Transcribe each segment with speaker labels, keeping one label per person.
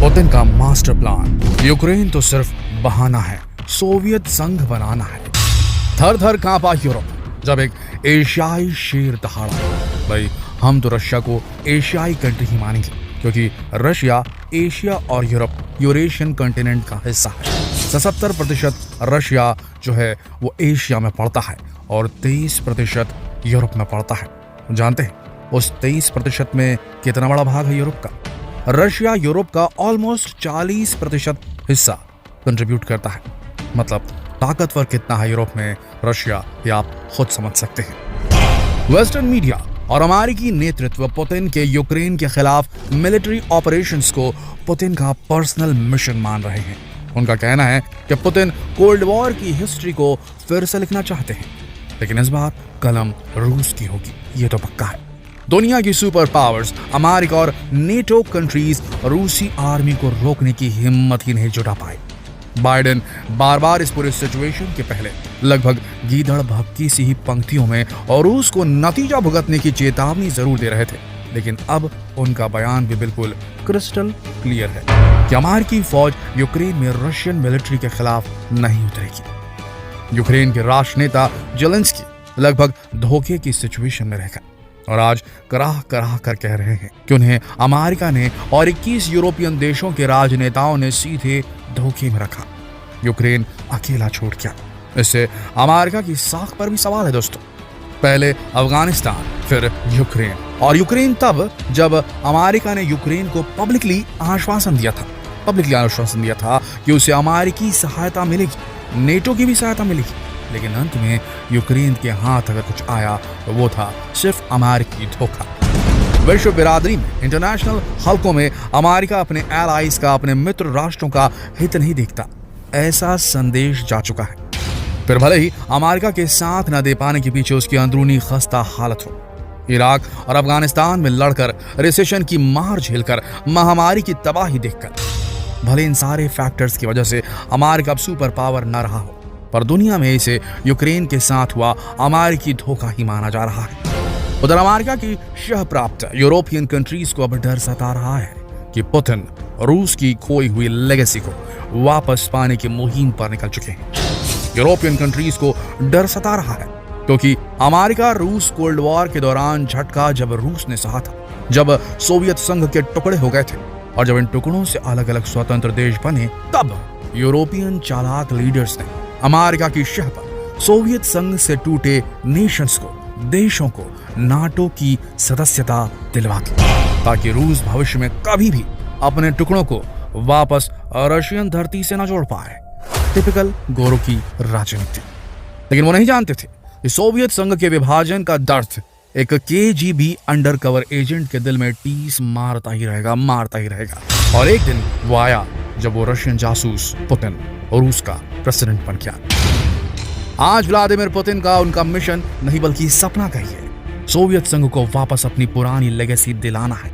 Speaker 1: Putin का master plan, Ukraine तो सिर्फ बहाना है, सोवियत संघ बनाना है। थर थर कांपा यूरोप जब एक एशियाई शेर दहाड़ा। भाई हम तो रशिया को एशियाई कंट्री ही मानेंगे, क्योंकि रशिया एशिया और यूरोप यूरेशियन कॉन्टिनेंट का हिस्सा है। 77% रशिया जो है वो एशिया में पड़ता है और 23% यूरोप में पड़ता है। जानते हैं उस 23% में कितना बड़ा भाग है यूरोप का? रशिया यूरोप का ऑलमोस्ट 40% हिस्सा कंट्रीब्यूट करता है। मतलब ताकतवर कितना है यूरोप में रशिया, ये आप खुद समझ सकते हैं। वेस्टर्न मीडिया और अमेरिकी नेतृत्व पुतिन के यूक्रेन के खिलाफ मिलिट्री ऑपरेशंस को पुतिन का पर्सनल मिशन मान रहे हैं। उनका कहना है कि पुतिन कोल्ड वॉर की हिस्ट्री को फिर से लिखना चाहते हैं, लेकिन इस बार कलम रूस की होगी, ये तो पक्का है। दुनिया की सुपर पावर्स अमेरिका और नेटो कंट्रीज रूसी आर्मी को रोकने की हिम्मत ही नहीं जुटा पाए। बाइडेन बार बार इस पूरे सिचुएशन के पहले लगभग गीदड़ भक्की सी ही पंक्तियों में और रूस को नतीजा भुगतने की चेतावनी जरूर दे रहे थे, लेकिन अब उनका बयान भी बिल्कुल क्रिस्टल क्लियर है कि अमेरिकी फौज यूक्रेन में रशियन मिलिट्री के खिलाफ नहीं उतरेगी। यूक्रेन के राष्ट्र नेता जेलेंस्की लगभग धोखे की सिचुएशन में रहकर और आज कराह कराह कर कह रहे हैं कि उन्हें अमेरिका ने और 21 यूरोपियन देशों के राजनेताओं ने सीधे धोखे में रखा। यूक्रेन अकेला छूट गया। इससे अमेरिका की साख पर भी सवाल है दोस्तों। पहले अफगानिस्तान, फिर यूक्रेन, और यूक्रेन तब जब अमेरिका ने यूक्रेन को पब्लिकली आश्वासन दिया था कि उसे अमेरिकी सहायता मिलेगी, नेटो की भी सहायता मिलेगी। लेकिन अंत में यूक्रेन के हाथ अगर कुछ आया तो वो था सिर्फ अमेरिकी धोखा। विश्व बिरादरी में, इंटरनेशनल हलकों में अमेरिका अपने एलाइज का, अपने मित्र राष्ट्रों का हित नहीं देखता, ऐसा संदेश जा चुका है। फिर भले ही अमेरिका के साथ न दे पाने के पीछे उसकी अंदरूनी खस्ता हालत हो। इराक और अफगानिस्तान में लड़कर, रिसेशन की मार झेलकर, महामारी की तबाही देखकर, भले इन सारे फैक्टर्स की वजह से अमेरिका अब सुपर पावर न रहा हो, पर दुनिया में इसे यूक्रेन के साथ हुआ अमेरिकी धोखा ही माना जा रहा है। उधर अमेरिका की शह प्राप्त यूरोपियन कंट्रीज को अब डर सता रहा है कि पुतिन रूस की खोई हुई लेगेसी को वापस पाने की मुहिम पर निकल चुके हैं। यूरोपियन कंट्रीज को डर सता रहा है क्योंकि अमेरिका रूस कोल्ड वॉर के दौरान झटका जब रूस ने सहा था, जब सोवियत संघ के टुकड़े हो गए थे और जब इन टुकड़ों से अलग अलग स्वतंत्र देश बने, तब यूरोपियन चालाक लीडर्स ने अमेरिका की शह पर सोवियत संघ से टूटे नेशंस को, देशों को नाटो की सदस्यता दिलवा दी, ताकि रूस भविष्य में कभी भी अपने टुकड़ों को वापस रशियन धरती से न जोड़ पाए। टिपिकल गोरों की राजनीति। लेकिन वो नहीं जानते थे कि सोवियत संघ के विभाजन का दर्द एक केजीबी अंडरकवर एजेंट के दिल में टीस मारता ही रहेगा। और एक दिन वो आया जब वो रशियन जासूस पुतिन और रूस का प्रेसिडेंट बन गया। आज व्लादिमीर पुतिन का उनका मिशन नहीं बल्कि सपना का ही है। सोवियत संघ को वापस अपनी पुरानी लेगेसी दिलाना है,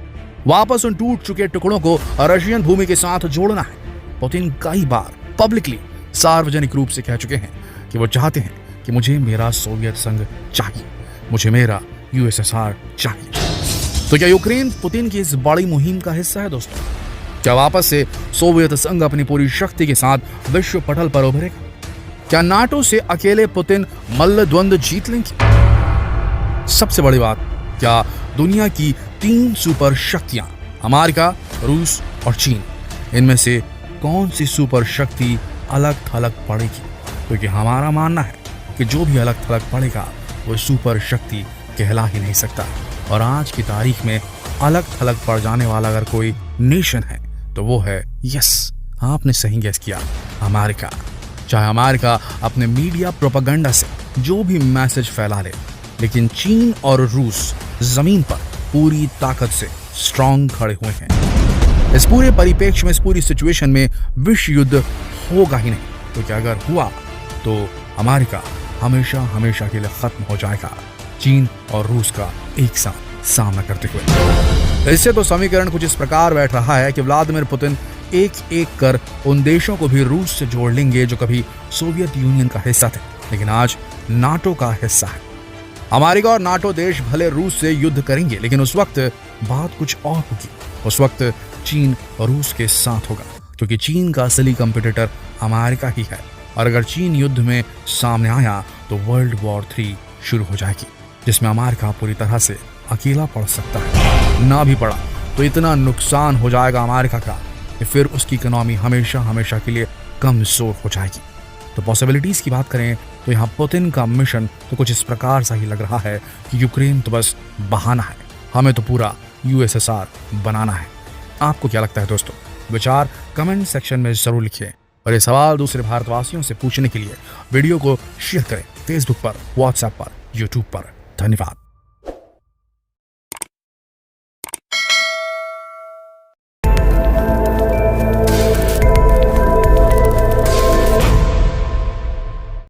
Speaker 1: वापस उन टूट चुके टुकड़ों को रशियन भूमि के साथ जोड़ना है। पुतिन कई बार पब्लिकली, सार्वजनिक रूप से कह चुके हैं कि वो चाहते हैं कि मुझे मेरा सोवियत संघ चाहिए, मुझे मेरा यूएसएसआर चाहिए। तो क्या यूक्रेन पुतिन की इस बड़ी मुहिम का हिस्सा है दोस्तों? क्या वापस से सोवियत संघ अपनी पूरी शक्ति के साथ विश्व पटल पर उभरेगा? क्या नाटो से अकेले पुतिन मल्ल द्वंद्व जीत लेंगे? सबसे बड़ी बात, क्या दुनिया की 3 सुपर शक्तियां अमेरिका, रूस और चीन, इनमें से कौन सी सुपर शक्ति अलग थलग पड़ेगी? क्योंकि हमारा मानना है कि जो भी अलग थलग पड़ेगा वो सुपर शक्ति कहला ही नहीं सकता। और आज की तारीख में अलग थलग पड़ जाने वाला अगर कोई नेशन है तो वो है, यस, आपने सही गेस किया, अमेरिका। चाहे अमेरिका अपने मीडिया प्रोपेगेंडा से जो भी मैसेज फैला ले, लेकिन चीन और रूस जमीन पर पूरी ताकत से स्ट्रांग खड़े हुए हैं। इस पूरे परिप्रेक्ष्य में, इस पूरी सिचुएशन में विश्व युद्ध होगा ही नहीं, क्योंकि अगर हुआ तो अमेरिका हमेशा के लिए खत्म हो जाएगा, चीन और रूस का एक साथ सामना करते हुए। इससे तो समीकरण कुछ इस प्रकार बैठ रहा है कि व्लादिमीर पुतिन एक एक कर उन देशों को भी रूस से जोड़ लेंगे जो कभी सोवियत यूनियन का हिस्सा थे, लेकिन आज नाटो का हिस्सा है। अमेरिका और नाटो देश भले रूस से युद्ध करेंगे, लेकिन उस वक्त बात कुछ और होगी। उस वक्त चीन रूस के साथ होगा, क्योंकि चीन का असली कंपटीटर अमेरिका ही है। और अगर चीन युद्ध में सामने आया तो वर्ल्ड वॉर 3 शुरू हो जाएगी, जिसमें अमेरिका पूरी तरह से अकेला पड़ सकता है। ना भी पड़ा तो इतना नुकसान हो जाएगा अमेरिका का कि फिर उसकी इकोनॉमी हमेशा हमेशा के लिए कमजोर हो जाएगी। तो पॉसिबिलिटीज की बात करें तो यहाँ पुतिन का मिशन तो कुछ इस प्रकार सा ही लग रहा है कि यूक्रेन तो बस बहाना है, हमें तो पूरा यूएसएसआर बनाना है। आपको क्या लगता है दोस्तों? विचार कमेंट सेक्शन में जरूर लिखिए। और ये सवाल दूसरे भारतवासियों से पूछने के लिए वीडियो को शेयर करें, फेसबुक पर, व्हाट्सएप पर, यूट्यूब पर। धन्यवाद।